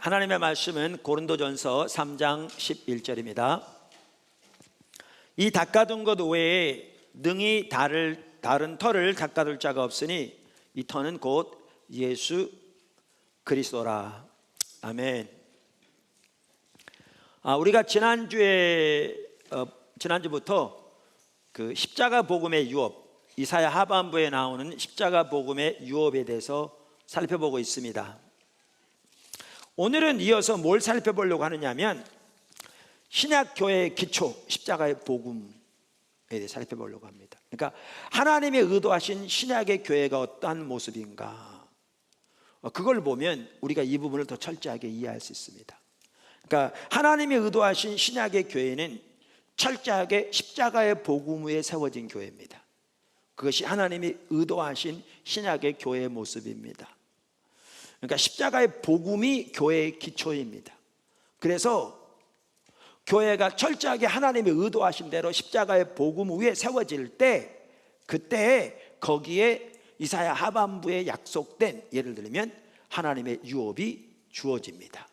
하나님의 말씀은 고린도전서 3장 11절입니다. 이 닦아둔 것 외에 능히 다른 터를 닦아둘 자가 없으니 이 터는 곧 예수 그리스도라. 아멘. 우리가 지난주부터 그 십자가 복음의 유업, 이사야 하반부에 나오는 십자가 복음의 유업에 대해서 살펴보고 있습니다. 오늘은 이어서 뭘 살펴보려고 하느냐면 신약교회의 기초, 십자가의 복음에 대해 살펴보려고 합니다. 그러니까 하나님의 의도하신 신약의 교회가 어떠한 모습인가, 그걸 보면 우리가 이 부분을 더 철저하게 이해할 수 있습니다. 그러니까 하나님이 의도하신 신약의 교회는 철저하게 십자가의 복음 위에 세워진 교회입니다. 그것이 하나님이 의도하신 신약의 교회의 모습입니다. 그러니까 십자가의 복음이 교회의 기초입니다. 그래서 교회가 철저하게 하나님이 의도하신 대로 십자가의 복음 위에 세워질 때, 그때 거기에 이사야 하반부에 약속된, 예를 들면 하나님의 유업이 주어집니다.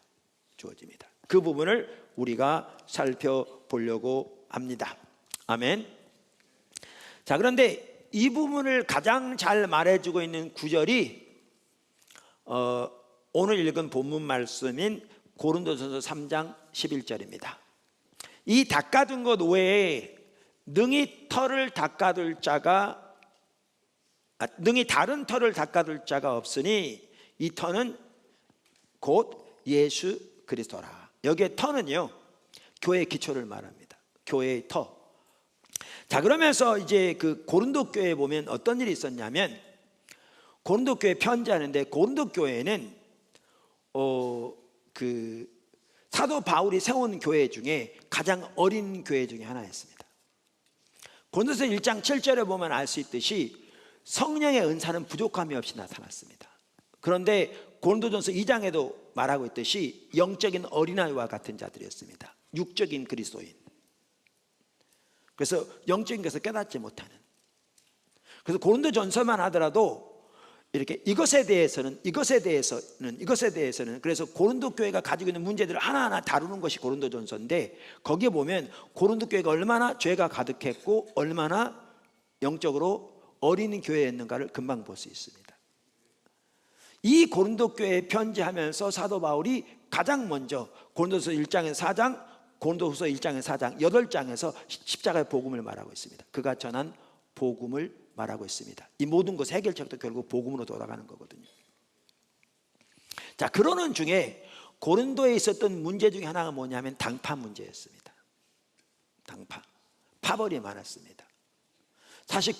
그 부분을 우리가 살펴보려고 합니다. 아멘. 자, 그런데 이 부분을 가장 잘 말해주고 있는 구절이 오늘 읽은 본문 말씀인 고린도전서 3장 11절입니다. 이 닦아둔 것 외에 능히 다른 터를 닦아둘 자가 없으니 이 터는 곧 예수 그리스도라. 여기에 터는요, 교회의 기초를 말합니다. 교회의 터. 자, 그러면서 이제 그 고린도 교회에 보면 어떤 일이 있었냐면, 고린도 교회 편지하는데, 고린도 교회는 그 사도 바울이 세운 교회 중에 가장 어린 교회 중에 하나였습니다. 고린도서 1장 7절에 보면 알 수 있듯이 성령의 은사는 부족함이 없이 나타났습니다. 그런데 고린도전서 2장에도 말하고 있듯이 영적인 어린아이와 같은 자들이었습니다. 육적인 그리스도인. 그래서 영적인 것을 깨닫지 못하는. 그래서 고린도전서만 하더라도 이렇게 이것에 대해서는 그래서 고린도 교회가 가지고 있는 문제들을 하나하나 다루는 것이 고린도전서인데, 거기에 보면 고린도 교회가 얼마나 죄가 가득했고 얼마나 영적으로 어린 교회였는가를 금방 볼 수 있습니다. 이 고린도 교회에 편지하면서 사도 바울이 가장 먼저 고린도서 1장에서 4장, 고린도후서 1장에서 4장, 8장에서 십자가의 복음을 말하고 있습니다. 그가 전한 복음을 말하고 있습니다. 이 모든 것의 해결책도 결국 복음으로 돌아가는 거거든요. 자, 그러는 중에 고린도에 있었던 문제 중에 하나가 뭐냐면 당파 문제였습니다. 파벌이 많았습니다. 사실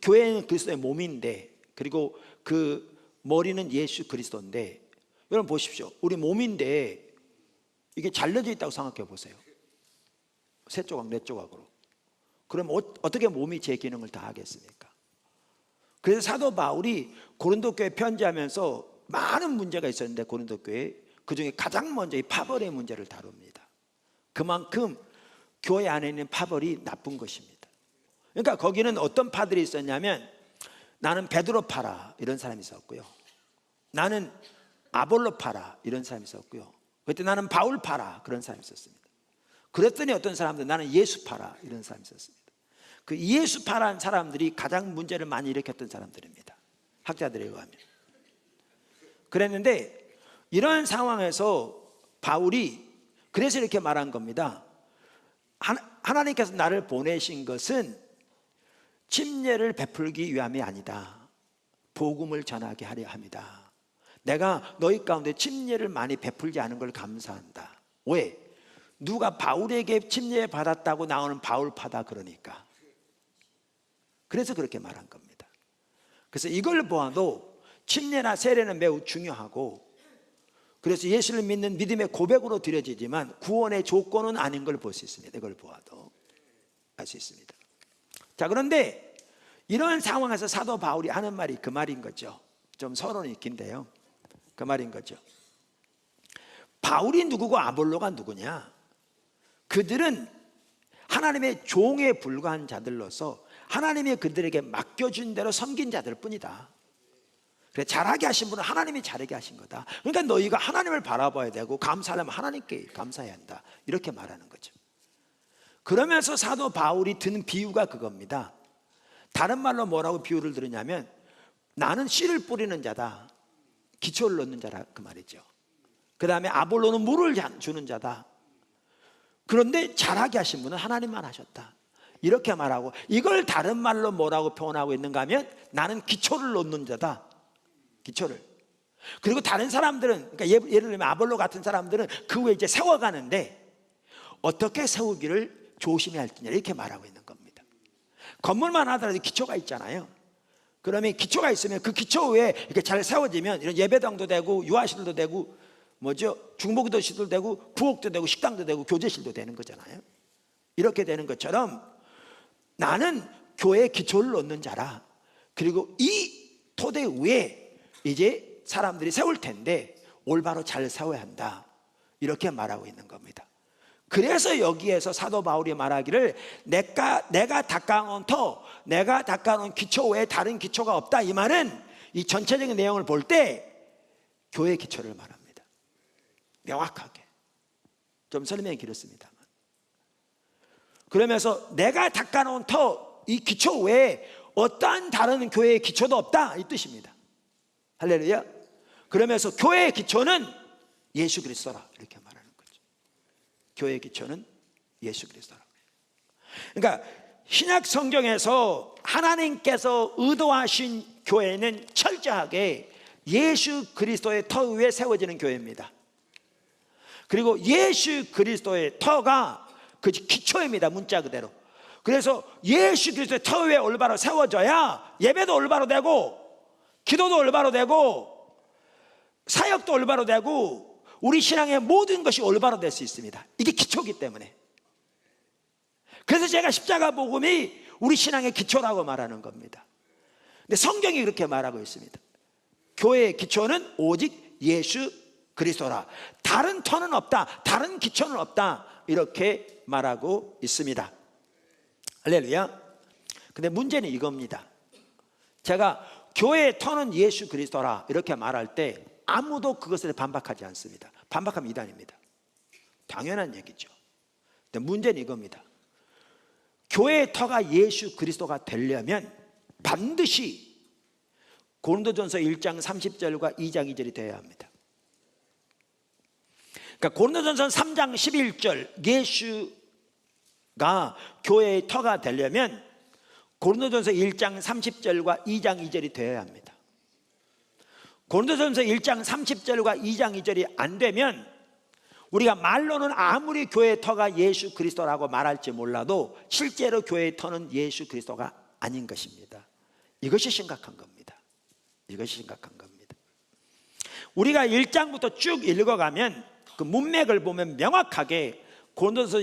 교회는 그리스도의 몸인데, 그리고 그 머리는 예수 그리스도인데, 여러분 보십시오. 우리 몸인데 이게 잘려져 있다고 생각해 보세요. 세 조각, 네 조각으로. 그럼 어떻게 몸이 제 기능을 다 하겠습니까? 그래서 사도 바울이 고린도 교회 편지하면서 많은 문제가 있었는데, 고린도 교회 그중에 가장 먼저 이 파벌의 문제를 다룹니다. 그만큼 교회 안에 있는 파벌이 나쁜 것입니다. 그러니까 거기는 어떤 파들이 있었냐면, 나는 베드로 파라 이런 사람이 있었고요, 나는 아볼로 파라 이런 사람이 있었고요, 그때 나는 바울 파라 그런 사람이 있었습니다. 그랬더니 어떤 사람들 나는 예수 파라 이런 사람이 있었습니다. 그 예수 파라는 사람들이 가장 문제를 많이 일으켰던 사람들입니다, 학자들에 의하면. 그랬는데 이런 상황에서 바울이 그래서 이렇게 말한 겁니다. 하나님께서 나를 보내신 것은 침례를 베풀기 위함이 아니다. 복음을 전하게 하려 합니다. 내가 너희 가운데 침례를 많이 베풀지 않은 걸 감사한다. 왜? 누가 바울에게 침례 받았다고 나오는 바울파다 그러니까. 그래서 그렇게 말한 겁니다. 그래서 이걸 보아도 침례나 세례는 매우 중요하고, 그래서 예수를 믿는 믿음의 고백으로 드려지지만 구원의 조건은 아닌 걸 볼 수 있습니다. 이걸 보아도 알 수 있습니다. 자, 그런데 이런 상황에서 사도 바울이 하는 말이 그 말인 거죠. 좀 서론이 긴데요, 그 말인 거죠. 바울이 누구고 아볼로가 누구냐? 그들은 하나님의 종에 불과한 자들로서 하나님이 그들에게 맡겨준 대로 섬긴 자들 뿐이다. 그래, 잘하게 하신 분은 하나님이 잘하게 하신 거다. 그러니까 너희가 하나님을 바라봐야 되고 감사하려면 하나님께 감사해야 한다, 이렇게 말하는 거죠. 그러면서 사도 바울이 든 비유가 그겁니다. 다른 말로 뭐라고 비유를 들으냐면, 나는 씨를 뿌리는 자다, 기초를 넣는 자라, 그 말이죠. 그 다음에 아볼로는 물을 주는 자다. 그런데 잘하게 하신 분은 하나님만 하셨다, 이렇게 말하고, 이걸 다른 말로 뭐라고 표현하고 있는가 하면, 나는 기초를 놓는 자다, 기초를. 그리고 다른 사람들은, 그러니까 예를 들면 아볼로 같은 사람들은 그 후에 이제 세워가는데 어떻게 세우기를 조심해야 할지냐, 이렇게 말하고 있는 겁니다. 건물만 하더라도 기초가 있잖아요. 그러면 기초가 있으면 그 기초 위에 이렇게 잘 세워지면 이런 예배당도 되고 유아실도 되고 중복도시도 되고 부엌도 되고 식당도 되고 교제실도 되는 거잖아요. 이렇게 되는 것처럼 나는 교회에 기초를 놓는 자라. 그리고 이 토대 위에 이제 사람들이 세울 텐데 올바로 잘 세워야 한다, 이렇게 말하고 있는 겁니다. 그래서 여기에서 사도 바울이 말하기를 내가 닦아놓은 터, 내가 닦아놓은 기초 외에 다른 기초가 없다, 이 말은 이 전체적인 내용을 볼 때 교회의 기초를 말합니다. 명확하게. 좀 설명이 길었습니다만, 그러면서 내가 닦아놓은 터, 이 기초 외에 어떠한 다른 교회의 기초도 없다, 이 뜻입니다. 할렐루야. 그러면서 교회의 기초는 예수 그리스도라, 이렇게 말하는 거죠. 교회의 기초는 예수 그리스도라. 그러니까 신약 성경에서 하나님께서 의도하신 교회는 철저하게 예수 그리스도의 터 위에 세워지는 교회입니다. 그리고 예수 그리스도의 터가 그 기초입니다, 문자 그대로. 그래서 예수 그리스도의 터 위에 올바로 세워져야 예배도 올바로 되고, 기도도 올바로 되고, 사역도 올바로 되고, 우리 신앙의 모든 것이 올바로 될 수 있습니다. 이게 기초이기 때문에. 그래서 제가 십자가 복음이 우리 신앙의 기초라고 말하는 겁니다. 근데 성경이 그렇게 말하고 있습니다. 교회의 기초는 오직 예수 그리스도라, 다른 터는 없다, 다른 기초는 없다, 이렇게 말하고 있습니다. 할렐루야. 근데 문제는 이겁니다. 제가 교회의 터는 예수 그리스도라 이렇게 말할 때 아무도 그것을 반박하지 않습니다. 반박하면 이단입니다. 당연한 얘기죠. 근데 문제는 이겁니다. 교회의 터가 예수 그리스도가 되려면 반드시 고린도전서 1장 30절과 2장 2절이 되어야 합니다. 그러니까 고린도전서 3장 11절, 예수가 교회의 터가 되려면 고린도전서 1장 30절과 2장 2절이 되어야 합니다. 고린도전서 1장 30절과 2장 2절이 안 되면 우리가 말로는 아무리 교회의 터가 예수 그리스도라고 말할지 몰라도 실제로 교회의 터는 예수 그리스도가 아닌 것입니다. 이것이 심각한 겁니다. 이것이 심각한 겁니다. 우리가 1장부터 쭉 읽어가면 그 문맥을 보면 명확하게 고린도전서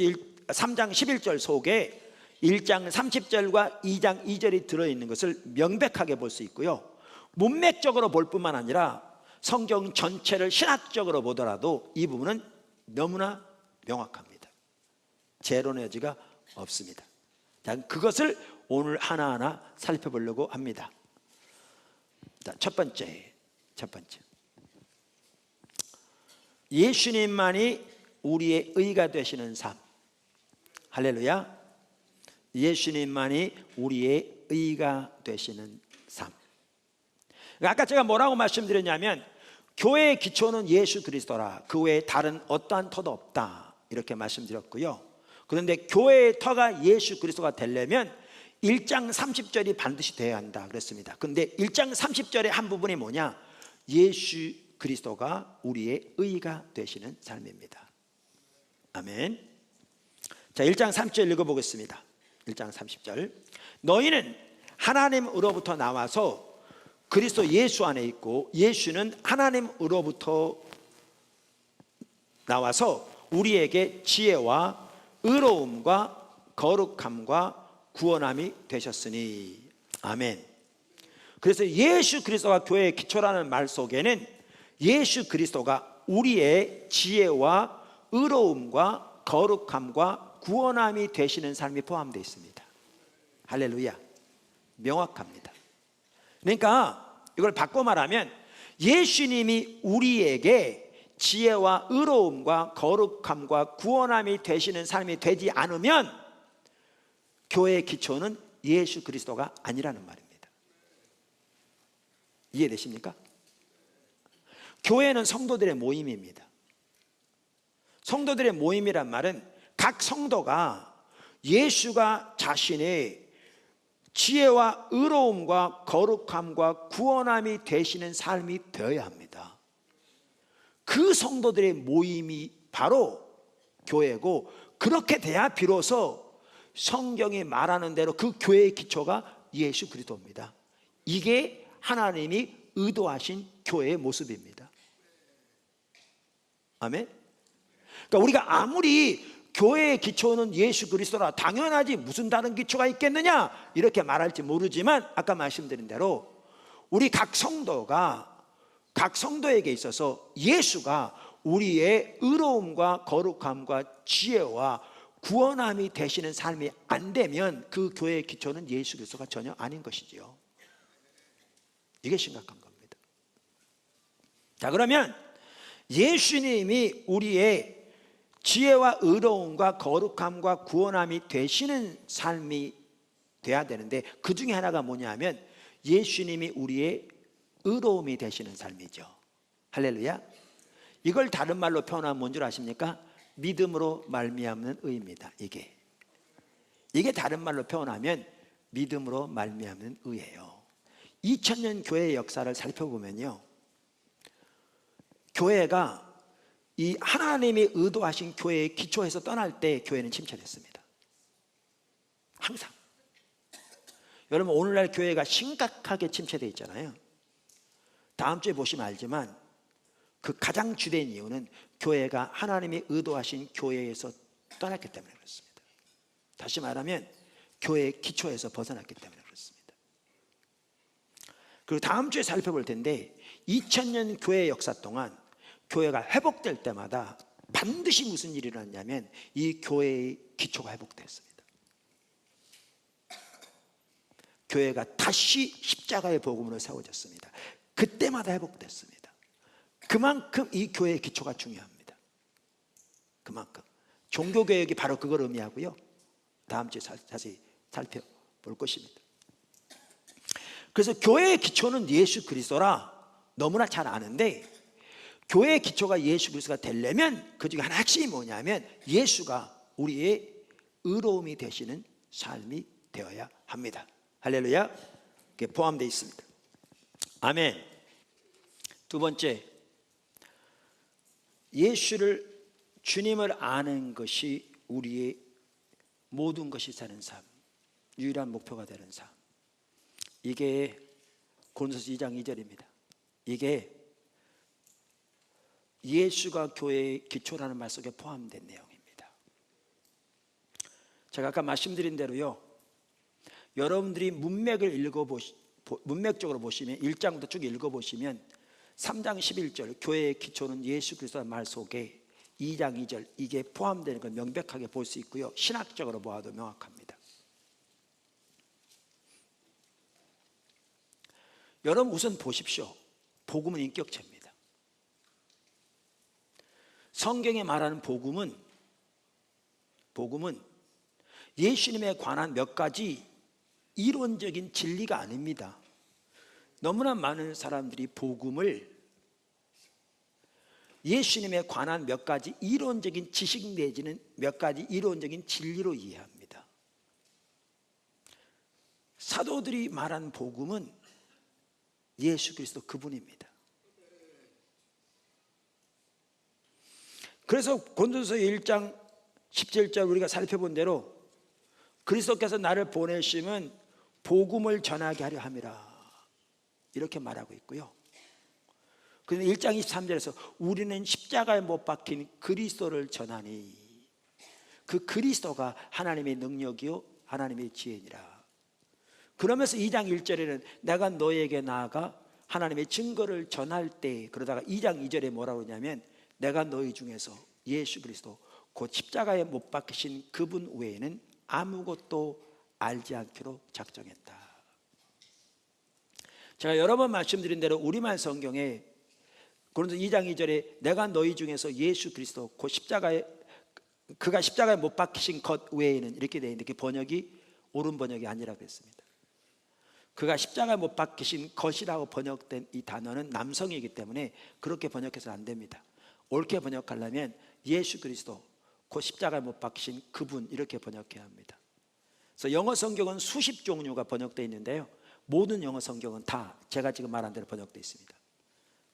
3장 11절 속에 1장 30절과 2장 2절이 들어있는 것을 명백하게 볼 수 있고요, 문맥적으로 볼 뿐만 아니라 성경 전체를 신학적으로 보더라도 이 부분은 너무나 명확합니다. 재론의 여지가 없습니다. 자, 그것을 오늘 하나하나 살펴보려고 합니다. 자, 첫 번째, 예수님만이 우리의 의가 되시는 삶. 할렐루야. 예수님만이 우리의 의가 되시는 삶. 아까 제가 뭐라고 말씀드렸냐면 교회의 기초는 예수 그리스도라, 그 외에 다른 어떠한 터도 없다, 이렇게 말씀드렸고요. 그런데 교회의 터가 예수 그리스도가 되려면 1장 30절이 반드시 되어야 한다 그랬습니다. 그런데 1장 30절의 한 부분이 뭐냐? 예수 그리스도가 우리의 의가 되시는 삶입니다. 아멘. 자, 1장 30절 읽어보겠습니다. 1장 30절. 너희는 하나님으로부터 나와서 그리스도 예수 안에 있고 예수는 하나님으로부터 나와서 우리에게 지혜와 의로움과 거룩함과 구원함이 되셨으니. 아멘. 그래서 예수 그리스도가 교회의 기초라는 말 속에는 예수 그리스도가 우리의 지혜와 의로움과 거룩함과 구원함이 되시는 삶이 포함되어 있습니다. 할렐루야. 명확합니다. 그러니까 이걸 바꿔 말하면 예수님이 우리에게 지혜와 의로움과 거룩함과 구원함이 되시는 삶이 되지 않으면 교회의 기초는 예수 그리스도가 아니라는 말입니다. 이해되십니까? 교회는 성도들의 모임입니다. 성도들의 모임이란 말은 각 성도가 예수가 자신의 지혜와 의로움과 거룩함과 구원함이 되시는 삶이 되어야 합니다. 그 성도들의 모임이 바로 교회고, 그렇게 돼야 비로소 성경이 말하는 대로 그 교회의 기초가 예수 그리스도입니다. 이게 하나님이 의도하신 교회의 모습입니다. 아멘. 그러니까 우리가 아무리 교회의 기초는 예수 그리스도라, 당연하지 무슨 다른 기초가 있겠느냐 이렇게 말할지 모르지만, 아까 말씀드린 대로 우리 각 성도에게 있어서 예수가 우리의 의로움과 거룩함과 지혜와 구원함이 되시는 삶이 안 되면 그 교회의 기초는 예수 그리스도가 전혀 아닌 것이지요. 이게 심각한 겁니다. 자, 그러면 예수님이 우리의 지혜와 의로움과 거룩함과 구원함이 되시는 삶이 돼야 되는데, 그 중에 하나가 뭐냐면 예수님이 우리의 의로움이 되시는 삶이죠. 할렐루야. 이걸 다른 말로 표현하면 뭔 줄 아십니까? 믿음으로 말미암는 의입니다. 이게 다른 말로 표현하면 믿음으로 말미암는 의예요. 2000년 교회의 역사를 살펴보면요, 교회가 이 하나님이 의도하신 교회의 기초에서 떠날 때 교회는 침체됐습니다. 항상. 여러분, 오늘날 교회가 심각하게 침체되어 있잖아요. 다음 주에 보시면 알지만 그 가장 주된 이유는 교회가 하나님이 의도하신 교회에서 떠났기 때문에 그렇습니다. 다시 말하면 교회의 기초에서 벗어났기 때문에 그렇습니다. 그리고 다음 주에 살펴볼 텐데, 2000년 교회의 역사 동안 교회가 회복될 때마다 반드시 무슨 일이 일어났냐면 이 교회의 기초가 회복됐습니다. 교회가 다시 십자가의 복음으로 세워졌습니다. 그때마다 회복됐습니다. 그만큼 이 교회의 기초가 중요합니다. 그만큼. 종교개혁이 바로 그걸 의미하고요, 다음 주에 자세히 살펴볼 것입니다. 그래서 교회의 기초는 예수 그리스도라 너무나 잘 아는데, 교회의 기초가 예수 그리스도가 되려면 그 중에 하나 핵심이 뭐냐면 예수가 우리의 의로움이 되시는 삶이 되어야 합니다. 할렐루야. 그게 포함되어 있습니다. 아멘. 두 번째, 주님을 아는 것이 우리의 모든 것이 되는 삶, 유일한 목표가 되는 삶. 이게 고린도서 2장 2절입니다. 이게 예수가 교회의 기초라는 말 속에 포함된 내용입니다. 제가 아까 말씀드린 대로요, 여러분들이 문맥적으로 보시면 1장부터 쭉 읽어보시면 3장 11절 교회의 기초는 예수 그리스도라는 말 속에 2장 2절 이게 포함되는 걸 명백하게 볼 수 있고요, 신학적으로 보아도 명확합니다. 여러분 우선 보십시오. 복음은 인격체입니다. 성경에 말하는 복음은 예수님에 관한 몇 가지 이론적인 진리가 아닙니다. 너무나 많은 사람들이 복음을 예수님에 관한 몇 가지 이론적인 지식 내지는 몇 가지 이론적인 진리로 이해합니다. 사도들이 말한 복음은 예수 그리스도 그분입니다. 그래서 고린도서 1장 17절 우리가 살펴본 대로 그리스도께서 나를 보내시면 복음을 전하게 하려 함이라 이렇게 말하고 있고요. 그런데 1장 23절에서 우리는 십자가에 못 박힌 그리스도를 전하니 그 그리스도가 하나님의 능력이요 하나님의 지혜니라. 그러면서 2장 1절에는 내가 너에게 나아가 하나님의 증거를 전할 때, 그러다가 2장 2절에 뭐라고 하냐면 내가 너희 중에서 예수 그리스도 곧 십자가에 못 박히신 그분 외에는 아무것도 알지 않기로 작정했다. 제가 여러 번 말씀드린 대로 우리말 성경에 고린도서 2장 2절에 내가 너희 중에서 예수 그리스도 그가 십자가에 못 박히신 것 외에는 이렇게 되어 있는데 그 번역이 옳은 번역이 아니라고 했습니다. 그가 십자가에 못 박히신 것이라고 번역된 이 단어는 남성이기 때문에 그렇게 번역해서는 안 됩니다. 옳게 번역하려면 예수 그리스도 그 십자가에 못 박히신 그분 이렇게 번역해야 합니다. 그래서 영어 성경은 수십 종류가 번역되어 있는데요, 모든 영어 성경은 다 제가 지금 말한 대로 번역되어 있습니다.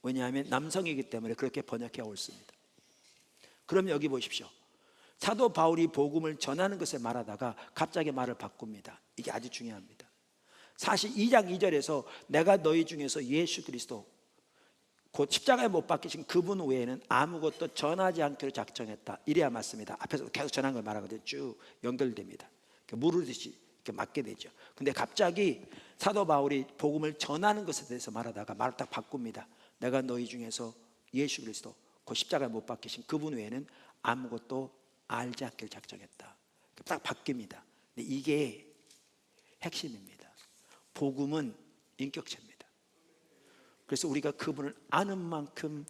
왜냐하면 남성이기 때문에 그렇게 번역해야 옳습니다. 그럼 여기 보십시오. 사도 바울이 복음을 전하는 것을 말하다가 갑자기 말을 바꿉니다. 이게 아주 중요합니다. 사실 2장 2절에서 내가 너희 중에서 예수 그리스도 곧 십자가에 못 박히신 그분 외에는 아무것도 전하지 않기로 작정했다, 이래야 맞습니다. 앞에서 계속 전한 걸 말하거든요. 쭉 연결됩니다. 무르듯이 이렇게 맞게 되죠. 근데 갑자기 사도 바울이 복음을 전하는 것에 대해서 말하다가 말을 딱 바꿉니다. 내가 너희 중에서 예수 그리스도 곧 십자가에 못 박히신 그분 외에는 아무것도 알지 않기를 작정했다. 딱 바뀝니다. 근데 이게 핵심입니다. 복음은 인격체입니다. 그래서 우리가 그분을 아는 만큼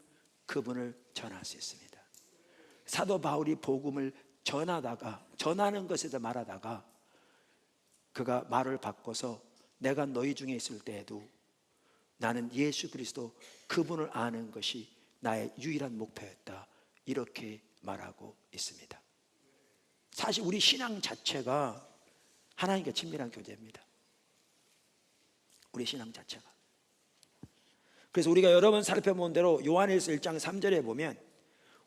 그분을 전할 수 있습니다. 사도 바울이 복음을 전하는 것에서 말하다가 그가 말을 바꿔서 내가 너희 중에 있을 때에도 나는 예수 그리스도 그분을 아는 것이 나의 유일한 목표였다, 이렇게 말하고 있습니다. 사실 우리 신앙 자체가 하나님과 친밀한 교제입니다. 우리 신앙 자체가. 그래서 우리가 여러 번 살펴본 대로 요한일서 1장 3절에 보면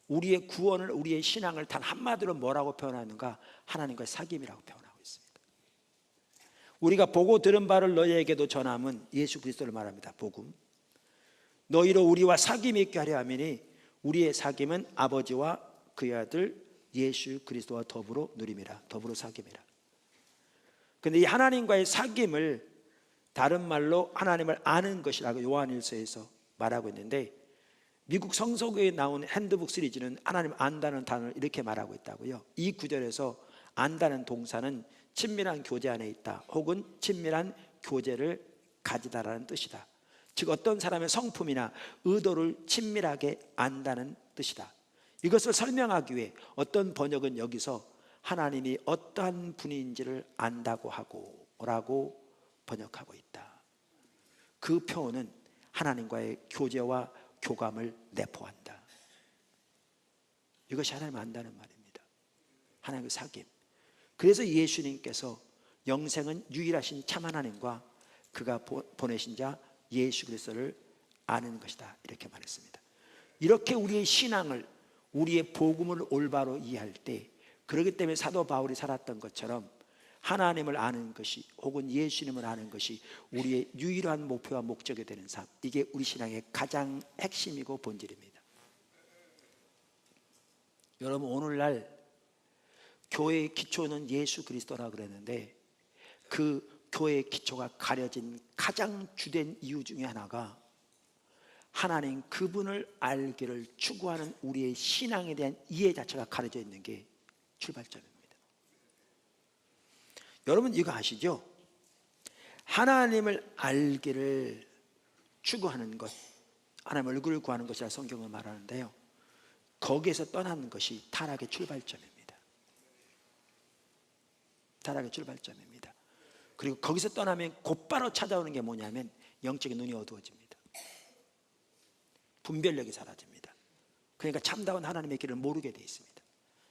우리의 구원을, 우리의 신앙을 단 한마디로 뭐라고 표현하는가? 하나님과의 사귐이라고 표현하고 있습니다. 우리가 보고 들은 바를 너희에게도 전함은 예수 그리스도를 말합니다. 복음. 너희로 우리와 사귐이 있게 하려 함이니 우리의 사귐은 아버지와 그의 아들 예수 그리스도와 더불어 누림이라. 더불어 사귐이라. 그런데 이 하나님과의 사귐을 다른 말로 하나님을 아는 것이라고 요한일서에서 말하고 있는데, 미국 성서교에 나온 핸드북 시리즈는 하나님 안다는 단어를 이렇게 말하고 있다고요. 이 구절에서 안다는 동사는 친밀한 교제 안에 있다, 혹은 친밀한 교제를 가지다라는 뜻이다. 즉 어떤 사람의 성품이나 의도를 친밀하게 안다는 뜻이다. 이것을 설명하기 위해 어떤 번역은 여기서 하나님이 어떠한 분인지를 안다고 하고 라고 번역하고 있다. 그 표현은 하나님과의 교제와 교감을 내포한다. 이것이 하나님 안다는 말입니다. 하나님의 사귐. 그래서 예수님께서 영생은 유일하신 참 하나님과 그가 보내신 자 예수 그리스도를 아는 것이다, 이렇게 말했습니다. 이렇게 우리의 신앙을, 우리의 복음을 올바로 이해할 때, 그렇기 때문에 사도 바울이 살았던 것처럼 하나님을 아는 것이, 혹은 예수님을 아는 것이 우리의 유일한 목표와 목적이 되는 삶, 이게 우리 신앙의 가장 핵심이고 본질입니다. 여러분, 오늘날 교회의 기초는 예수 그리스도라고 그랬는데 그 교회의 기초가 가려진 가장 주된 이유 중에 하나가 하나님 그분을 알기를 추구하는 우리의 신앙에 대한 이해 자체가 가려져 있는 게 출발점입니다. 여러분 이거 아시죠? 하나님을 알기를 추구하는 것, 하나님 얼굴을 구하는 것이라 성경은 말하는데요, 거기에서 떠나는 것이 타락의 출발점입니다. 타락의 출발점입니다. 그리고 거기서 떠나면 곧바로 찾아오는 게 뭐냐면 영적인 눈이 어두워집니다. 분별력이 사라집니다. 그러니까 참다운 하나님의 길을 모르게 되어 있습니다.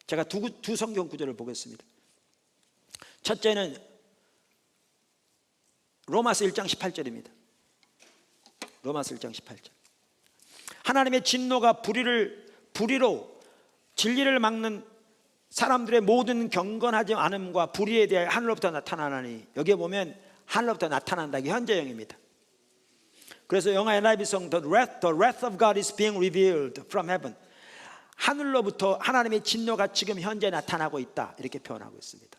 제가 두 성경 구절을 보겠습니다. 첫째는 로마서 1장 18절입니다. 로마서 1장 18절. 하나님의 진노가 불의로 진리를 막는 사람들의 모든 경건하지 않음과 불의에 대해 하늘로부터 나타나나니, 여기에 보면 하늘로부터 나타난다, 이게 현재형입니다. 그래서 영화 NIV성 The wrath of God is being revealed from heaven, 하늘로부터 하나님의 진노가 지금 현재 나타나고 있다, 이렇게 표현하고 있습니다.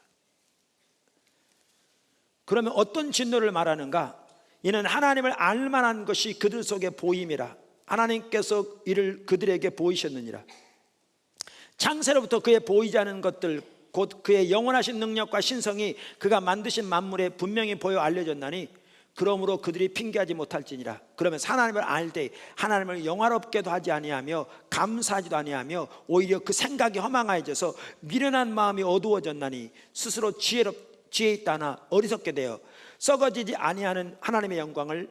그러면 어떤 진노를 말하는가? 이는 하나님을 알만한 것이 그들 속에 보임이라. 하나님께서 이를 그들에게 보이셨느니라. 창세로부터 그의 보이지 않은 것들 곧 그의 영원하신 능력과 신성이 그가 만드신 만물에 분명히 보여 알려졌나니 그러므로 그들이 핑계하지 못할지니라. 그러면 하나님을 알되 하나님을 영화롭게도 하지 아니하며 감사하지도 아니하며 오히려 그 생각이 허망해져서 미련한 마음이 어두워졌나니 스스로 지혜 있다나 어리석게 되어 썩어지지 아니하는 하나님의 영광을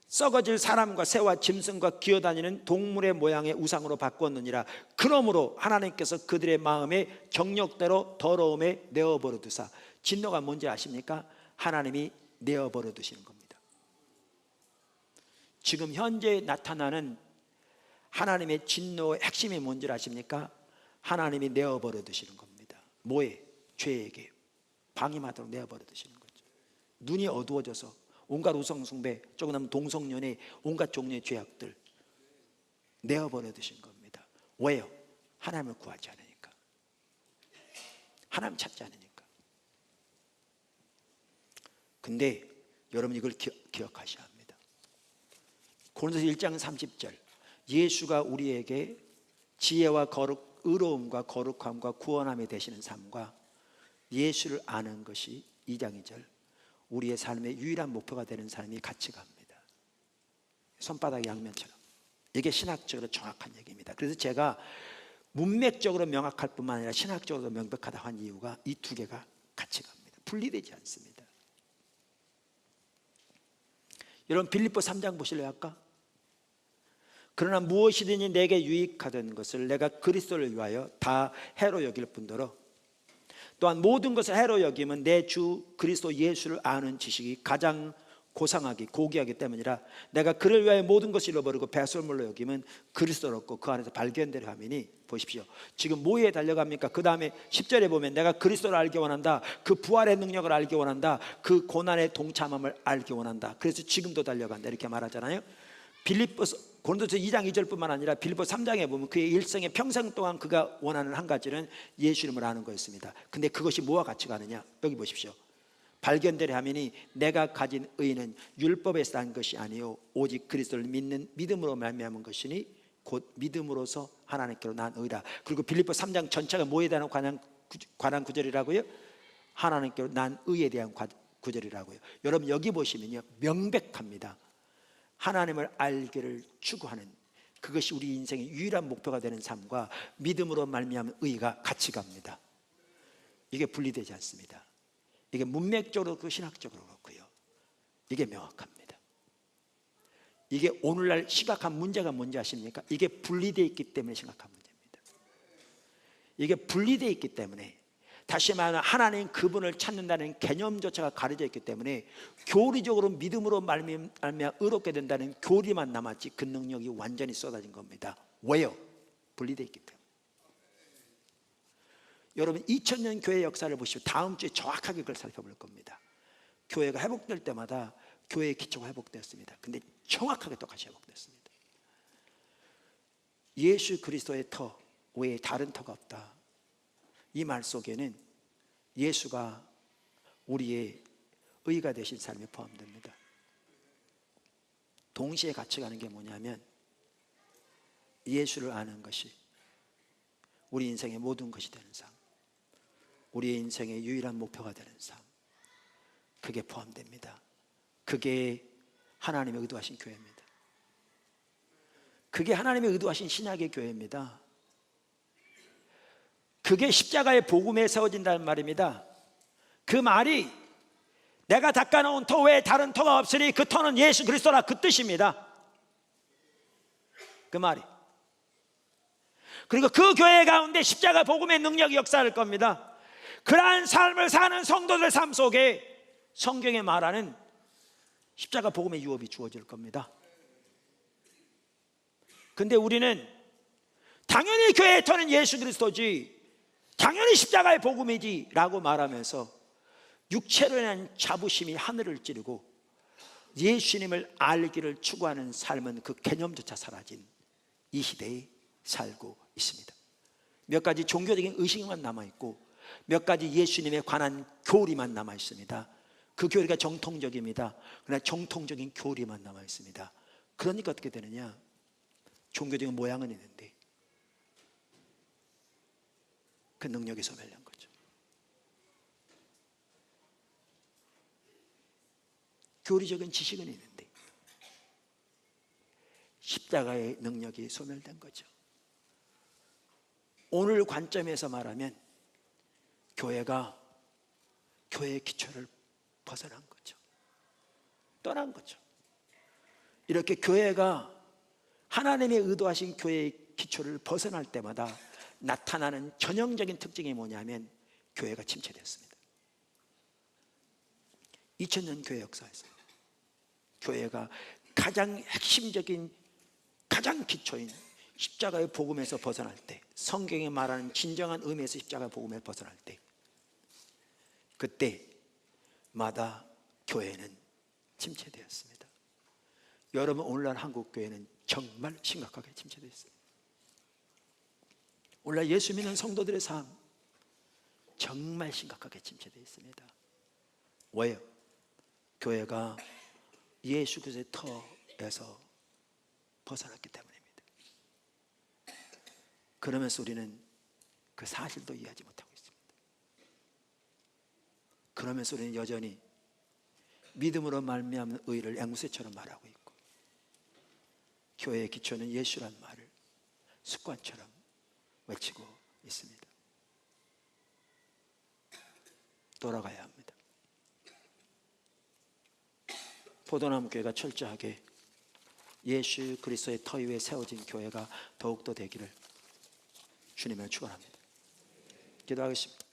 썩어질 사람과 새와 짐승과 기어다니는 동물의 모양의 우상으로 바꾸었느니라. 그러므로 하나님께서 그들의 마음에 정욕대로 더러움에 내어버려 두사. 진노가 뭔지 아십니까? 하나님이 내어버려 두시는 겁니다. 지금 현재 나타나는 하나님의 진노의 핵심이 뭔지 아십니까? 하나님이 내어버려 두시는 겁니다. 뭐에? 죄에게 방임하도록 내어버려 두시는 거죠. 눈이 어두워져서 온갖 우상숭배, 조금 하면 동성연애, 온갖 종류의 죄악들 내어버려 두신 겁니다. 왜요? 하나님을 구하지 않으니까, 하나님 찾지 않으니까. 근데 여러분 이걸 기억하셔야 합니다. 고린도서 1장 30절, 예수가 우리에게 지혜와 거룩, 의로움과 거룩함과 구원함이 되시는 삶과 예수를 아는 것이 2장 2절, 우리의 삶의 유일한 목표가 되는 삶이 같이 갑니다. 손바닥 양면처럼. 이게 신학적으로 정확한 얘기입니다. 그래서 제가 문맥적으로 명확할 뿐만 아니라 신학적으로도 명백하다 한 이유가 이 두 개가 같이 갑니다. 분리되지 않습니다. 여러분 빌립보 3장 보실래요? 아까? 그러나 무엇이든지 내게 유익하던 것을 내가 그리스도를 위하여 다 해로 여길 뿐더러 또한 모든 것을 해로 여김은 내 주 그리스도 예수를 아는 지식이 가장 고상하기 고귀하기 때문이라. 내가 그를 위하여 모든 것을 잃어버리고 배설물로 여김은 그리스도를 얻고 그 안에서 발견되려 함이니. 보십시오. 지금 뭐에 달려갑니까? 그 다음에 10절에 보면 내가 그리스도를 알기 원한다, 그 부활의 능력을 알기 원한다, 그 고난의 동참함을 알기 원한다. 그래서 지금도 달려간다 이렇게 말하잖아요. 고린도서 2장 2절뿐만 아니라 빌립보 3장에 보면 그의 일생의 평생 동안 그가 원하는 한 가지는 예수 이름을 아는 거였습니다. 근데 그것이 뭐와 같이 가느냐? 여기 보십시오. 발견되려 하미니 내가 가진 의는 율법에서 난 것이 아니요 오직 그리스도를 믿는 믿음으로 말미암은 것이니 곧 믿음으로서 하나님께로 난 의라. 그리고 빌립보 3장 전체가 뭐에 대한 관한 구절이라고요? 하나님께로 난 의에 대한 구절이라고요. 여러분 여기 보시면요 명백합니다. 하나님을 알기를 추구하는 그것이 우리 인생의 유일한 목표가 되는 삶과 믿음으로 말미암은 의가 같이 갑니다. 이게 분리되지 않습니다. 이게 문맥적으로 그렇고 신학적으로 그렇고요. 이게 명확합니다. 이게 오늘날 심각한 문제가 뭔지 아십니까? 이게 분리되어 있기 때문에 심각한 문제입니다. 이게 분리되어 있기 때문에, 다시 말하면 하나님 그분을 찾는다는 개념조차가 가려져 있기 때문에 교리적으로 믿음으로 말미암아 의롭게 된다는 교리만 남았지 그 능력이 완전히 쏟아진 겁니다. 왜요? 분리되어 있기 때문에. 여러분 2000년 교회 역사를 보시면 다음 주에 정확하게 그걸 살펴볼 겁니다. 교회가 회복될 때마다 교회의 기초가 회복되었습니다. 근데 정확하게 똑같이 회복됐습니다. 예수 그리스도의 터 외에 다른 터가 없다. 이 말 속에는 예수가 우리의 의가 되신 삶이 포함됩니다. 동시에 같이 가는 게 뭐냐면 예수를 아는 것이 우리 인생의 모든 것이 되는 삶, 우리의 인생의 유일한 목표가 되는 삶, 그게 포함됩니다. 그게 하나님의 의도하신 교회입니다. 그게 하나님의 의도하신 신약의 교회입니다. 그게 십자가의 복음에 세워진다는 말입니다. 그 말이 내가 닦아놓은 터 외에 다른 터가 없으니 그 터는 예수 그리스도라, 그 뜻입니다. 그 말이. 그리고 그 교회 가운데 십자가 복음의 능력이 역사할 겁니다. 그러한 삶을 사는 성도들 삶 속에 성경에 말하는 십자가 복음의 유업이 주어질 겁니다. 근데 우리는 당연히 교회의 터는 예수 그리스도지, 당연히 십자가의 복음이지 라고 말하면서 육체로 인한 자부심이 하늘을 찌르고 예수님을 알기를 추구하는 삶은 그 개념조차 사라진 이 시대에 살고 있습니다. 몇 가지 종교적인 의식만 남아있고 몇 가지 예수님에 관한 교리만 남아있습니다. 그 교리가 정통적입니다. 그러나 정통적인 교리만 남아있습니다. 그러니까 어떻게 되느냐? 종교적인 모양은 있는데 그 능력이 소멸된 거죠. 교리적인 지식은 있는데 십자가의 능력이 소멸된 거죠. 오늘 관점에서 말하면 교회가 교회의 기초를 벗어난 거죠. 떠난 거죠. 이렇게 교회가 하나님의 의도하신 교회의 기초를 벗어날 때마다 나타나는 전형적인 특징이 뭐냐면 교회가 침체됐습니다. 2000년 교회 역사에서 교회가 가장 핵심적인 가장 기초인 십자가의 복음에서 벗어날 때, 성경이 말하는 진정한 의미에서 십자가의 복음에서 벗어날 때, 그때마다 교회는 침체되었습니다. 여러분, 오늘날 한국 교회는 정말 심각하게 침체되어 있습니다. 오늘날 예수 믿는 성도들의 삶 정말 심각하게 침체되어 있습니다. 왜요? 교회가 예수 그리스도의 터에서 벗어났기 때문입니다. 그러면서 우리는 그 사실도 이해하지 못하고 있습니다. 그러면서 우리는 여전히 믿음으로 말미암는 의를 앵무새처럼 말하고 있고, 교회의 기초는 예수란 말을 습관처럼 외치고 있습니다. 돌아가야 합니다. 포도나무 교회가 철저하게 예수 그리스도의 터 위에 세워진 교회가 더욱더 되기를 주님을 축원합니다. 기도하겠습니다.